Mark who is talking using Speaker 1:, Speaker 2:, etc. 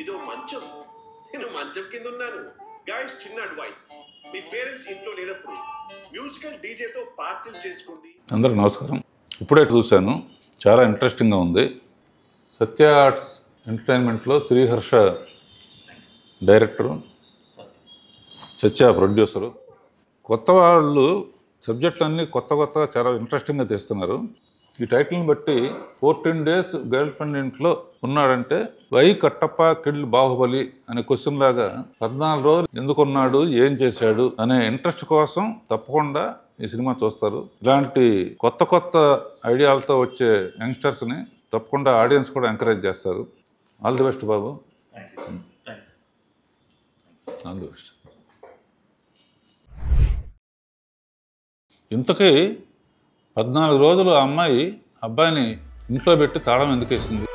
Speaker 1: ఇదో మంచం, నేను మంచం కింద ఉన్నాను. గైస్, చిన్న అడ్వైస్, మీ పేరెంట్స్ ఇంట్లో లేనప్పుడు మ్యూజికల్ డీజేతో పార్టీలు చేసుకోండి.
Speaker 2: అందరికి నమస్కారం. ఇప్పుడే చూశాను, చాలా ఇంట్రెస్టింగ్గా ఉంది. సత్య ఆర్ట్స్ ఎంటర్టైన్మెంట్లో శ్రీహర్ష డైరెక్టరు, సత్య ప్రొడ్యూసరు. కొత్త వాళ్ళు సబ్జెక్టులన్నీ కొత్తగా చాలా ఇంట్రెస్టింగ్గా తీస్తున్నారు. ఈ టైటిల్ని బట్టి 14 days గర్ల్ ఫ్రెండ్ ఇంట్లో ఉన్నాడంటే వై కట్టప్ప కిల్ బాహుబలి అనే క్వశ్చన్ లాగా 14 రోజులు ఎందుకున్నాడు, ఏం చేశాడు అనే ఇంట్రెస్ట్ కోసం తప్పకుండా ఈ సినిమా చూస్తారు. ఇలాంటి కొత్త ఐడియాలతో వచ్చే యంగ్స్టర్స్ని తప్పకుండా ఆడియన్స్ కూడా ఎంకరేజ్ చేస్తారు. All the best Babu, all the best. ఇంతకీ 14 రోజులు ఆ అమ్మాయి అబ్బాయిని ఇంట్లో పెట్టి తాళం ఎందుకు వేసింది?